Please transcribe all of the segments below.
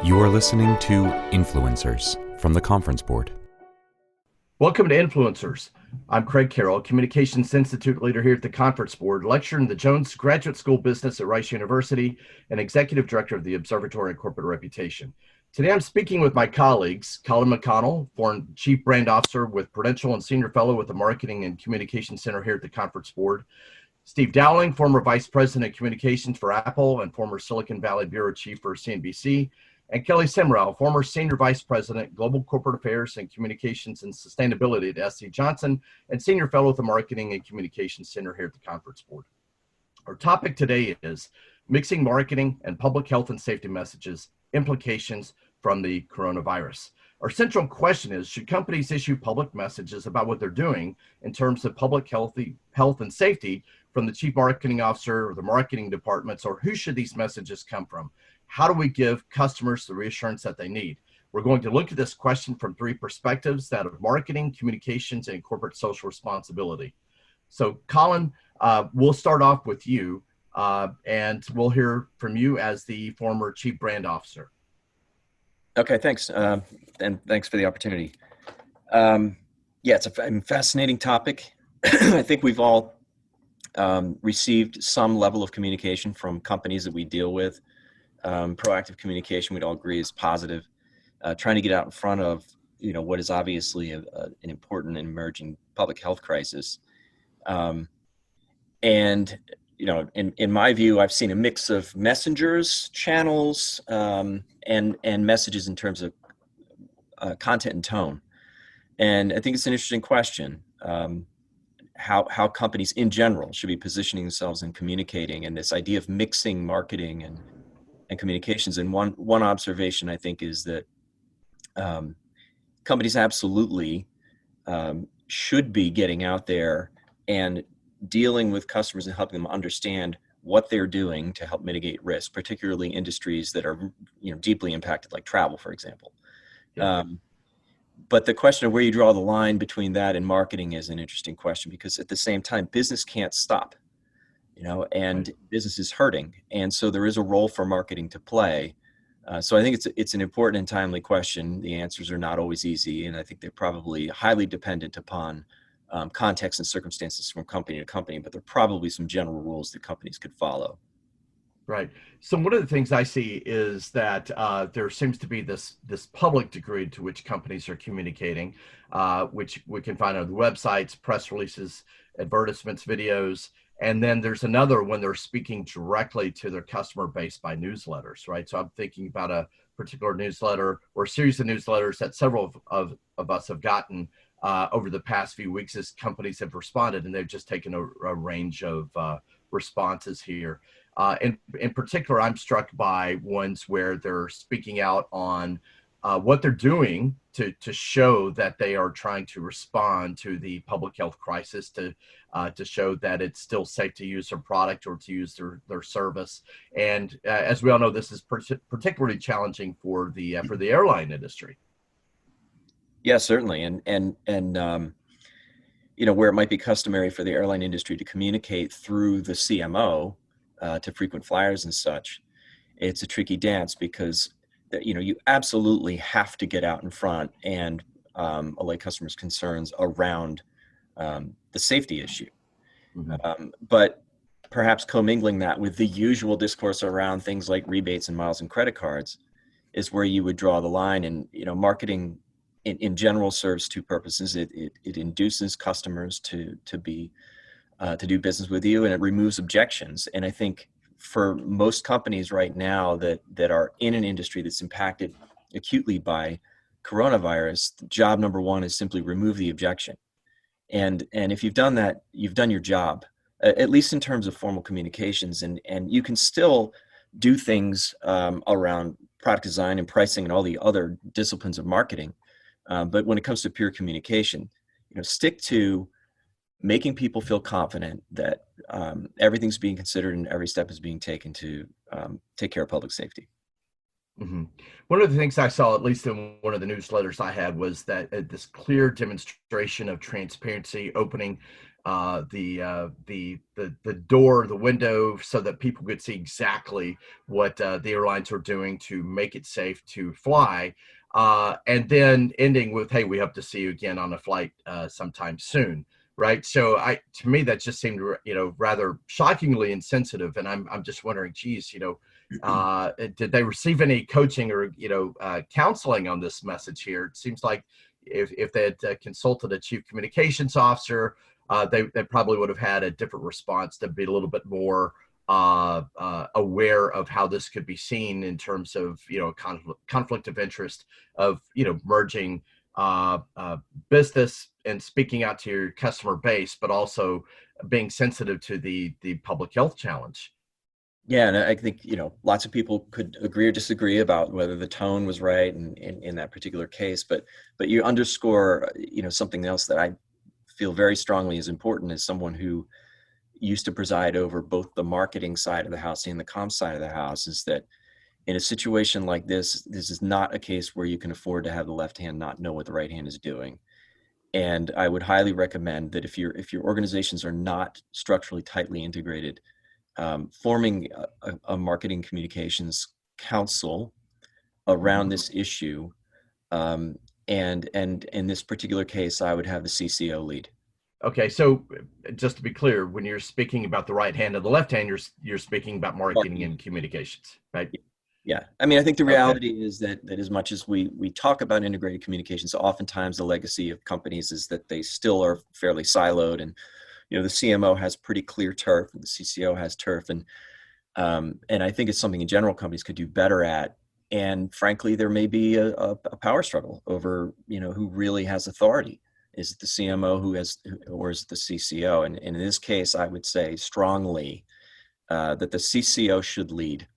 You are listening to Influencers from the Conference Board. Welcome to Influencers. I'm Craig Carroll, Communications Institute leader here at the Conference Board, lecturer in the Jones Graduate School of Business at Rice University, and executive director of the Observatory on Corporate Reputation. Today I'm speaking with my colleagues, Colin McConnell, former Chief Brand Officer with Prudential and Senior Fellow with the Marketing and Communications Center here at the Conference Board, Steve Dowling, former Vice President of Communications for Apple and former Silicon Valley Bureau Chief for CNBC, and Kelly Semrau, former Senior Vice President, Global Corporate Affairs and Communications and Sustainability at SC Johnson, and Senior Fellow at the Marketing and Communications Center here at the Conference Board. Our topic today is mixing marketing and public health and safety messages, implications from the coronavirus. Our central question is, should companies issue public messages about what they're doing in terms of public health and safety from the Chief Marketing Officer or the marketing departments, or who should these messages come from? How do we give customers the reassurance that they need? We're going to look at this question from three perspectives, that of marketing, communications, and corporate social responsibility. So Colin, we'll start off with you, and we'll hear from you as the former Chief Brand Officer. Okay, thanks. And thanks for the opportunity. Yeah, it's a fascinating topic. I think we've all received some level of communication from companies that we deal with. Proactive communication, we'd all agree, is positive. Trying to get out in front of, what is obviously an important and emerging public health crisis. And, in my view, I've seen a mix of messengers, channels, and messages in terms of content and tone. And I think it's an interesting question, how companies in general should be positioning themselves and communicating, and this idea of mixing marketing and communications. And one observation, I think, is that companies absolutely should be getting out there and dealing with customers and helping them understand what they're doing to help mitigate risk, particularly industries that are deeply impacted, like travel, for example. Yeah. But the question of where you draw the line between that and marketing is an interesting question, because at the same time, business can't stop. And right. Business is hurting. And so there is a role for marketing to play. So I think it's an important and timely question. The answers are not always easy, and I think they're probably highly dependent upon context and circumstances from company to company, but there are probably some general rules that companies could follow. Right. So one of the things I see is that there seems to be this public degree to which companies are communicating, which we can find on the websites, press releases, advertisements, videos. And then there's another when they're speaking directly to their customer base by newsletters, right? So I'm thinking about a particular newsletter or a series of newsletters that several of us have gotten over the past few weeks as companies have responded, and they've just taken a range of responses here. In particular, I'm struck by ones where they're speaking out on what they're doing to show that they are trying to respond to the public health crisis, to show that it's still safe to use their product or to use their service. And as we all know, this is particularly challenging for the airline industry. Yeah, certainly. And where it might be customary for the airline industry to communicate through the CMO to frequent flyers and such, it's a tricky dance, because you absolutely have to get out in front and allay customers' concerns around the safety issue. Mm-hmm. But perhaps commingling that with the usual discourse around things like rebates and miles and credit cards is where you would draw the line. And marketing in general serves two purposes. It induces customers to do business with you, and it removes objections. And I think for most companies right now that are in an industry that's impacted acutely by coronavirus, job number one is simply remove the objection. And if you've done that, you've done your job, at least in terms of formal communications. And you can still do things around product design and pricing and all the other disciplines of marketing. But when it comes to pure communication, stick to making people feel confident that everything's being considered and every step is being taken to take care of public safety. Mm-hmm. One of the things I saw, at least in one of the newsletters I had, was that this clear demonstration of transparency, opening the door, the window, so that people could see exactly what the airlines were doing to make it safe to fly, and then ending with, "Hey, we hope to see you again on a flight sometime soon." Right. So to me, that just seemed, rather shockingly insensitive. And I'm just wondering, geez, did they receive any coaching or, counseling on this message here? It seems like if they had consulted a chief communications officer, they probably would have had a different response to be a little bit more aware of how this could be seen in terms of, conflict of interest of, merging business and speaking out to your customer base, but also being sensitive to the public health challenge. Yeah, and I think, lots of people could agree or disagree about whether the tone was right in that particular case, but you underscore, something else that I feel very strongly is important as someone who used to preside over both the marketing side of the house and the comm side of the house, is that in a situation like this is not a case where you can afford to have the left hand not know what the right hand is doing. And I would highly recommend that if your organizations are not structurally tightly integrated, forming a marketing communications council around this issue. And in this particular case, I would have the CCO lead. Okay, so just to be clear, when you're speaking about the right hand and the left hand, you're speaking about marketing and communications, right? Yeah, I mean, I think the reality is that as much as we talk about integrated communications, oftentimes the legacy of companies is that they still are fairly siloed, and the CMO has pretty clear turf, and the CCO has turf, and I think it's something in general companies could do better at. And frankly, there may be a power struggle over who really has authority. Is it the CMO or is it the CCO? And in this case, I would say strongly that the CCO should lead.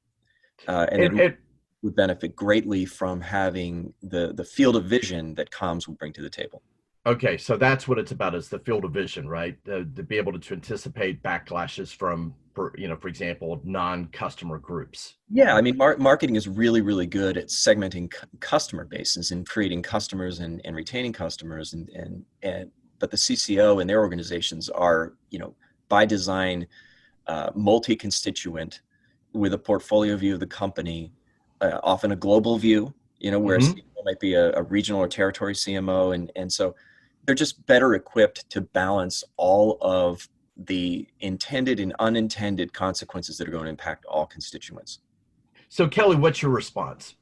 And it would benefit greatly from having the field of vision that comms will bring to the table. Okay, so that's what it's about, is the field of vision, right? To be able to anticipate backlashes from, for example, non-customer groups. Yeah, I mean, marketing is really, really good at segmenting customer bases and creating customers and retaining customers, but the CCO and their organizations are, by design, multi-constituent, with a portfolio view of the company, often a global view, where CMO might be a regional or territory CMO. And so they're just better equipped to balance all of the intended and unintended consequences that are going to impact all constituents. So Kelly, what's your response?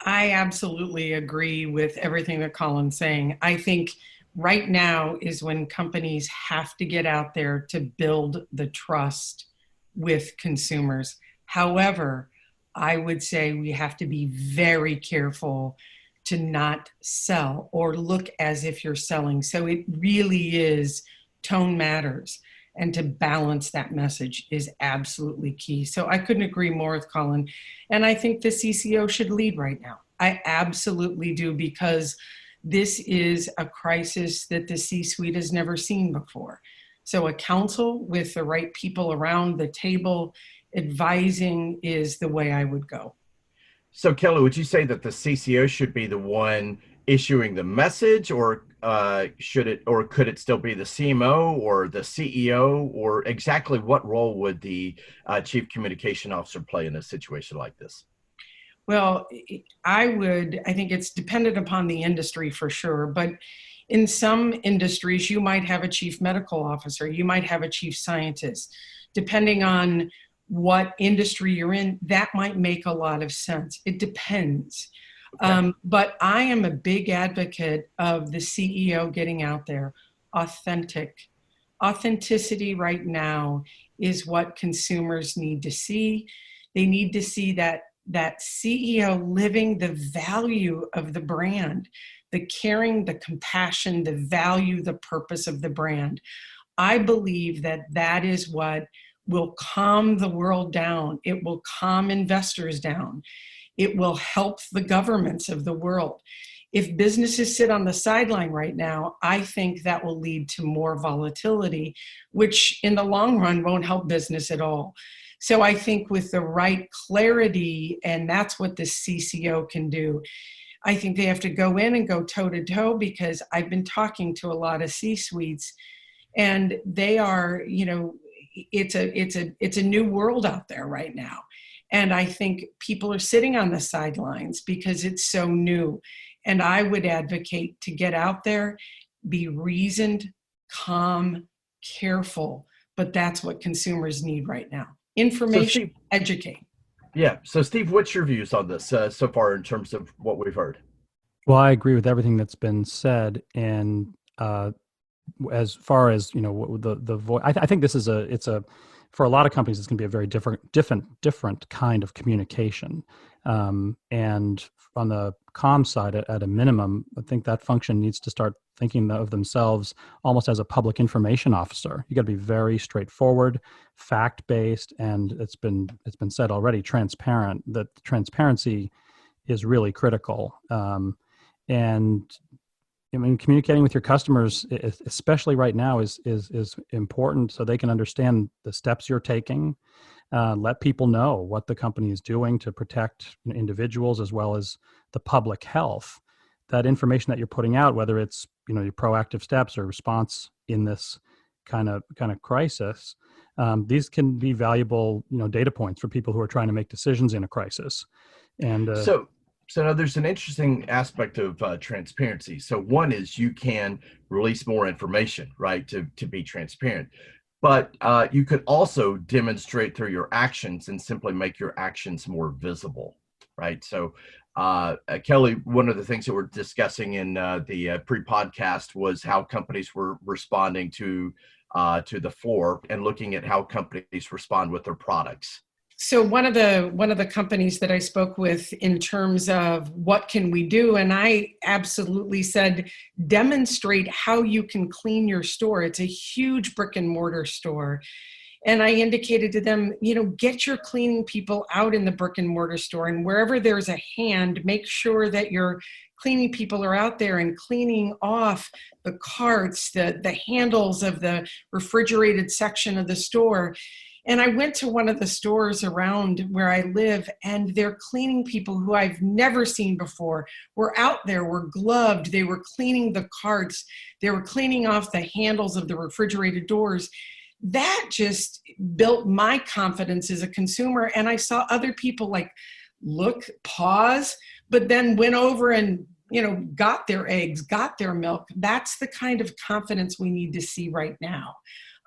I absolutely agree with everything that Colin's saying. I think right now is when companies have to get out there to build the trust with consumers. However, I would say we have to be very careful to not sell or look as if you're selling. So it really is, tone matters, and to balance that message is absolutely key. So I couldn't agree more with Colin. And I think the CCO should lead right now. I absolutely do, because this is a crisis that the C-suite has never seen before. So a council with the right people around the table advising is the way I would go. So Kelly, would you say that the CCO should be the one issuing the message, or could it still be the CMO or the CEO, or exactly what role would the chief communication officer play in a situation like this? Well, I think it's dependent upon the industry for sure, but in some industries, you might have a chief medical officer, you might have a chief scientist. Depending on what industry you're in, that might make a lot of sense. It depends. Okay. But I am a big advocate of the CEO getting out there. Authenticity right now is what consumers need to see. They need to see that CEO living the value of the brand, the caring, the compassion, the value, the purpose of the brand. I believe that is what will calm the world down. It will calm investors down. It will help the governments of the world. If businesses sit on the sideline right now, I think that will lead to more volatility, which in the long run won't help business at all. So I think with the right clarity, and that's what the CCO can do, I think they have to go in and go toe to toe, because I've been talking to a lot of C-suites, And they are, it's a new world out there right now. And I think people are sitting on the sidelines because it's so new. And I would advocate to get out there, be reasoned, calm, careful, but that's what consumers need right now. Information, educate. Yeah. So Steve, what's your views on this so far in terms of what we've heard? Well, I agree with everything that's been said. And as far as, the voice, I think this is for a lot of companies, it's going to be a very different kind of communication. And on the comm side, at a minimum, I think that function needs to start thinking of themselves almost as a public information officer. You got to be very straightforward, fact-based, and it's been said already, transparent. That transparency is really critical. And I mean, communicating with your customers, especially right now, is important so they can understand the steps you're taking. Let people know what the company is doing to protect individuals as well as the public health. That information that you're putting out, whether it's your proactive steps or response in this kind of crisis, these can be valuable data points for people who are trying to make decisions in a crisis. And So now there's an interesting aspect of transparency. So one is you can release more information, right, to be transparent. But you could also demonstrate through your actions and simply make your actions more visible, right? So Kelly, one of the things that we're discussing in the pre-podcast was how companies were responding to the floor and looking at how companies respond with their products. So one of the companies that I spoke with in terms of what can we do, and I absolutely said, demonstrate how you can clean your store. It's a huge brick and mortar store. And I indicated to them, get your cleaning people out in the brick and mortar store, and wherever there's a hand, make sure that your cleaning people are out there and cleaning off the carts, the handles of the refrigerated section of the store. And I went to one of the stores around where I live, and their cleaning people, who I've never seen before, were out there, were gloved. They were cleaning the carts. They were cleaning off the handles of the refrigerated doors. That just built my confidence as a consumer. And I saw other people look, pause, but then went over and, got their eggs, got their milk. That's the kind of confidence we need to see right now.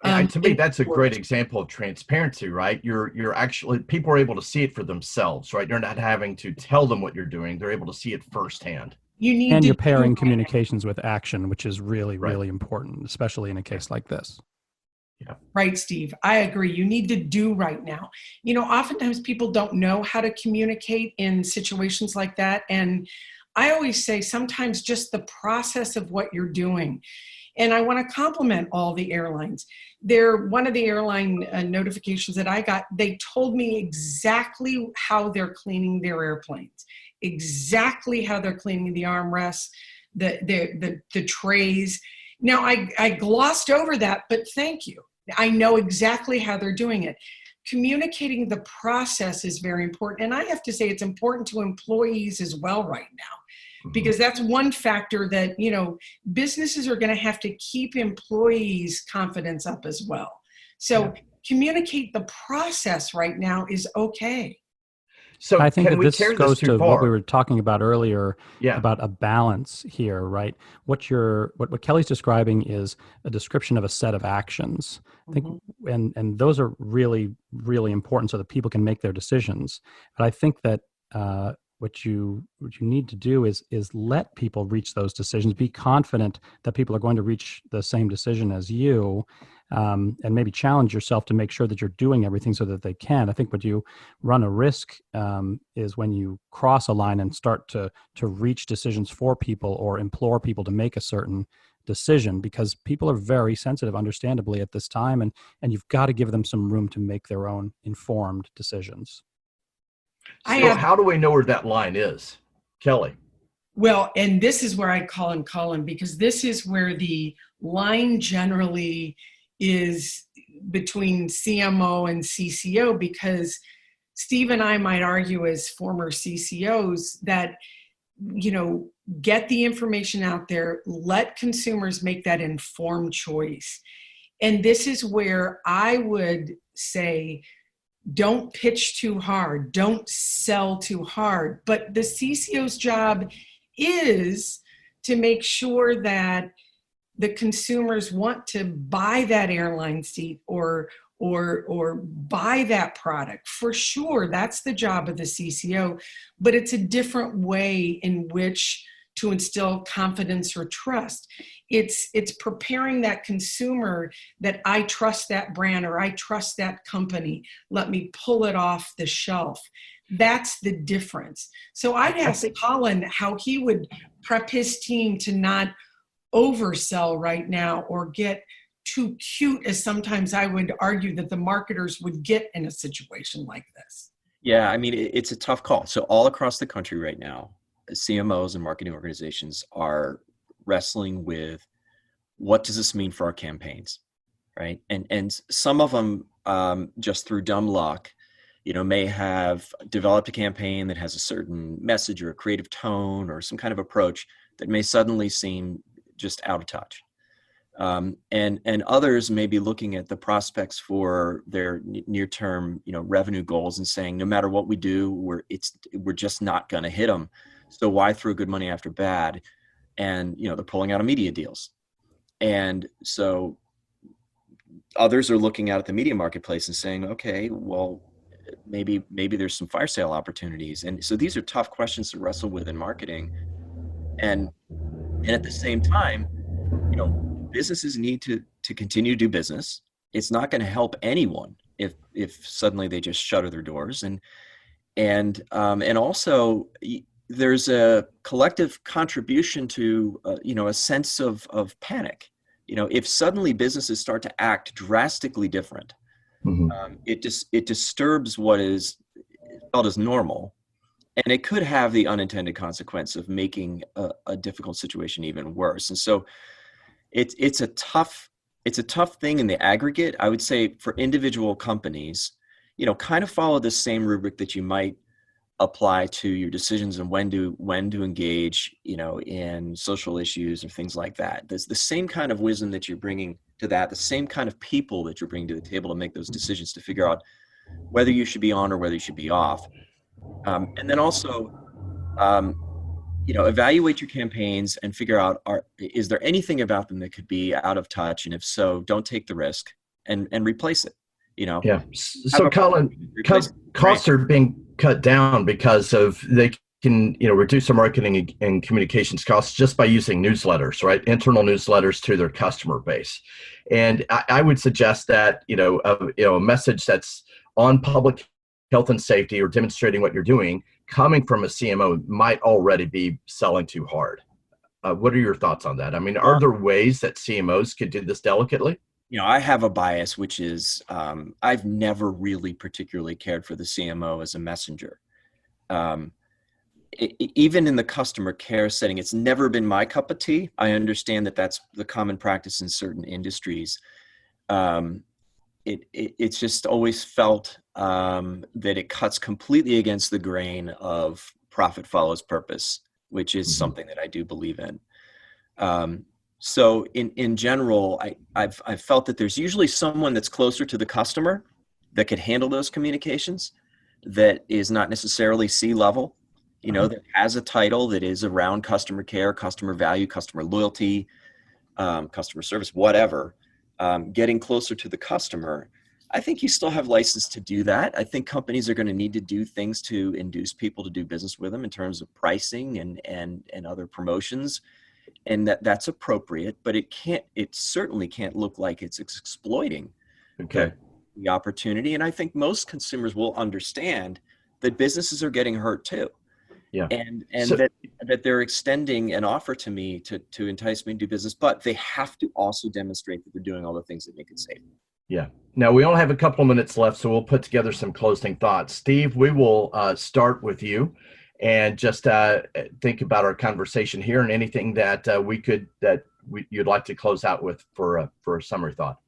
To me, that's a great example of transparency, right? You're actually, people are able to see it for themselves, right? You're not having to tell them what you're doing. They're able to see it firsthand. You're pairing communications with action, which is really, really important, especially in a case like this. Yeah. Right, Steve. I agree. You need to do right now. Oftentimes people don't know how to communicate in situations like that. And I always say sometimes just the process of what you're doing. And I want to compliment all the airlines. One of the airline notifications that I got, they told me exactly how they're cleaning their airplanes, exactly how they're cleaning the armrests, the trays. Now, I glossed over that, but thank you. I know exactly how they're doing it. Communicating the process is very important. And I have to say it's important to employees as well right now, because that's one factor that, businesses are going to have to keep employees' confidence up as well. So communicate the process right now is okay. So I think that this this goes to far? what we were talking about earlier about a balance here, right? What Kelly's describing is a description of a set of actions. I think, and those are really, really important so that people can make their decisions. But I think that what you need to do is let people reach those decisions. Be confident that people are going to reach the same decision as you, and maybe challenge yourself to make sure that you're doing everything so that they can. I think what you run a risk is when you cross a line and start to reach decisions for people or implore people to make a certain decision, because people are very sensitive, understandably, at this time, and you've got to give them some room to make their own informed decisions. So how do we know where that line is, Kelly? Well, and this is where I call in Colin, because this is where the line generally is between CMO and CCO, because Steve and I might argue as former CCOs that, get the information out there, let consumers make that informed choice. And this is where I would say, don't pitch too hard, don't sell too hard. But the CCO's job is to make sure that the consumers want to buy that airline seat or buy that product. For sure, that's the job of the CCO, but it's a different way in which to instill confidence or trust. It's preparing that consumer that I trust that brand or I trust that company. Let me pull it off the shelf. That's the difference. So I'd ask Colin how he would prep his team to not oversell right now or get too cute, as sometimes I would argue that the marketers would get in a situation like this. Yeah, I mean, it's a tough call. So all across the country right now, CMOs and marketing organizations are wrestling with what does this mean for our campaigns, right? And some of them, just through dumb luck, may have developed a campaign that has a certain message or a creative tone or some kind of approach that may suddenly seem just out of touch. And others may be looking at the prospects for their near-term, revenue goals and saying, no matter what we do, we're just not going to hit them. So why throw good money after bad? And they're pulling out of media deals. And so others are looking out at the media marketplace and saying, okay, well, maybe there's some fire sale opportunities. And so these are tough questions to wrestle with in marketing. And at the same time, businesses need to continue to do business. It's not going to help anyone if suddenly they just shutter their doors. And also there's a collective contribution to a sense of panic. If suddenly businesses start to act drastically different, it disturbs what is felt as normal. And it could have the unintended consequence of making a difficult situation even worse. And so it's a tough thing in the aggregate. I would say for individual companies, kind of follow the same rubric that you might apply to your decisions and when to engage, in social issues or things like that. There's the same kind of wisdom that you're bringing to that, the same kind of people that you're bringing to the table to make those decisions to figure out whether you should be on or whether you should be off. And then also, evaluate your campaigns and figure out, is there anything about them that could be out of touch? And if so, don't take the risk and replace it, Yeah. So Colin, costs are being cut down because they can, reduce their marketing and communications costs just by using newsletters, right? Internal newsletters to their customer base. And I would suggest that, a message that's on public health and safety or demonstrating what you're doing coming from a CMO might already be selling too hard. What are your thoughts on that? I mean, are there ways that CMOs could do this delicately? I have a bias, which is I've never really particularly cared for the CMO as a messenger. Even in the customer care setting, it's never been my cup of tea. I understand that that's the common practice in certain industries. It's just always felt that it cuts completely against the grain of profit follows purpose, which is something that I do believe in. So in general, I've felt that there's usually someone that's closer to the customer that could handle those communications, that is not necessarily C-level, that has a title that is around customer care, customer value, customer loyalty, customer service, whatever. Getting closer to the customer, I think you still have license to do that. I think companies are going to need to do things to induce people to do business with them in terms of pricing and other promotions. And that's appropriate, but it certainly can't look like it's exploiting the opportunity. And I think most consumers will understand that businesses are getting hurt too. Yeah. And so, that they're extending an offer to me to entice me to do business, but they have to also demonstrate that they're doing all the things that make it safe. Yeah. Now we only have a couple of minutes left, so we'll put together some closing thoughts. Steve, we will start with you and just think about our conversation here and anything that you'd like to close out with for a summary thought.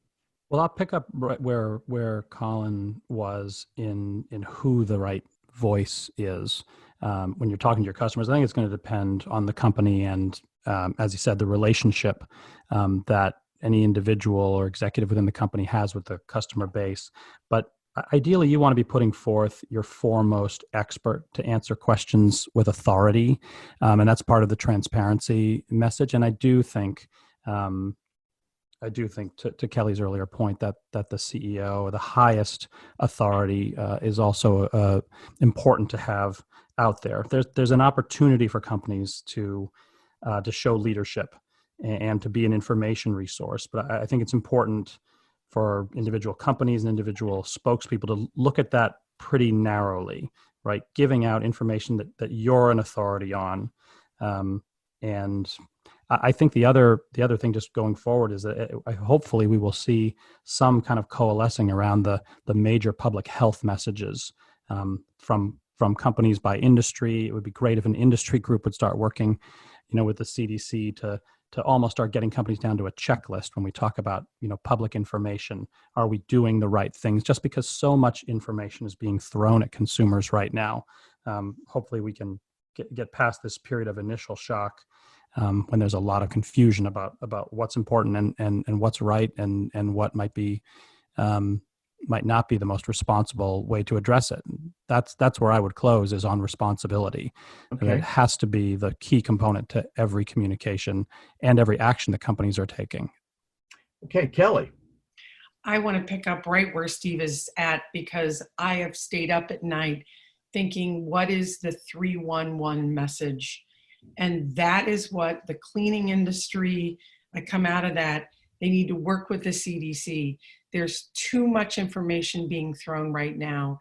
Well, I'll pick up right where Colin was in who the right voice is. When you're talking to your customers, I think it's going to depend on the company and, as you said, the relationship that any individual or executive within the company has with the customer base. But ideally, you want to be putting forth your foremost expert to answer questions with authority. And that's part of the transparency message. And I do think to Kelly's earlier point that the CEO or the highest authority is also important to have out there. There's an opportunity for companies to show leadership and to be an information resource. But I think it's important for individual companies and individual spokespeople to look at that pretty narrowly, right? Giving out information that you're an authority on. And I think the other thing just going forward is that hopefully we will see some kind of coalescing around the major public health messages from companies by industry. It would be great if an industry group would start working, with the CDC to almost start getting companies down to a checklist when we talk about, public information. Are we doing the right things? Just because so much information is being thrown at consumers right now. Hopefully we can get past this period of initial shock when there's a lot of confusion about what's important and what's right and what might not be the most responsible way to address it. That's where I would close, is on responsibility. Okay. And it has to be the key component to every communication and every action that companies are taking. Okay, Kelly. I want to pick up right where Steve is at, because I have stayed up at night thinking, what is the 311 message? And that is what the cleaning industry, I come out of that, they need to work with the CDC. There's too much information being thrown right now.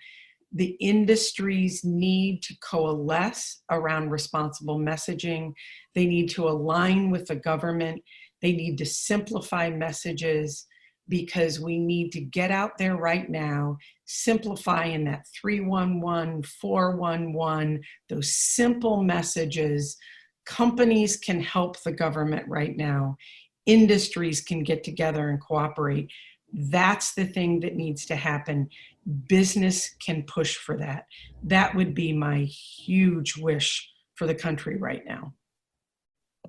The industries need to coalesce around responsible messaging. They need to align with the government. They need to simplify messages, because we need to get out there right now, simplify in that 311, 411, those simple messages. Companies can help the government right now. Industries can get together and cooperate. That's the thing that needs to happen. Business can push for that. That would be my huge wish for the country right now.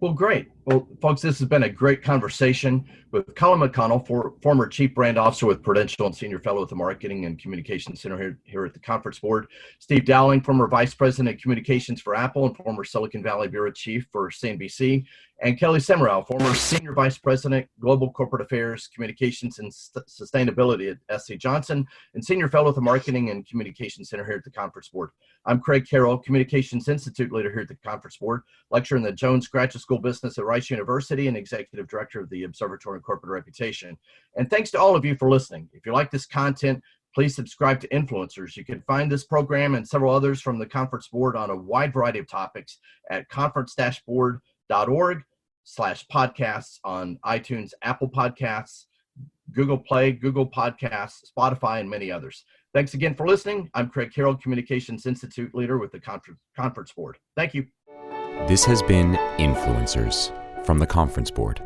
Well, great. Well, folks, this has been a great conversation with Colin McConnell, former Chief Brand Officer with Prudential and Senior Fellow at the Marketing and Communications Center here at the Conference Board. Steve Dowling, former Vice President of Communications for Apple and former Silicon Valley Bureau Chief for CNBC. And Kelly Semrau, former Senior Vice President, Global Corporate Affairs, Communications and Sustainability at SC Johnson and Senior Fellow at the Marketing and Communications Center here at the Conference Board. I'm Craig Carroll, Communications Institute Leader here at the Conference Board, lecturer in the Jones Graduate School Business at Rice University and Executive Director of the Observatory on Corporate Reputation. And thanks to all of you for listening. If you like this content, please subscribe to Influencers. You can find this program and several others from the Conference Board on a wide variety of topics at conference-board.org/podcasts on iTunes, Apple Podcasts, Google Play, Google Podcasts, Spotify, and many others. Thanks again for listening. I'm Craig Carroll, Communications Institute Leader with the Conference Board. Thank you. This has been Influencers from the Conference Board.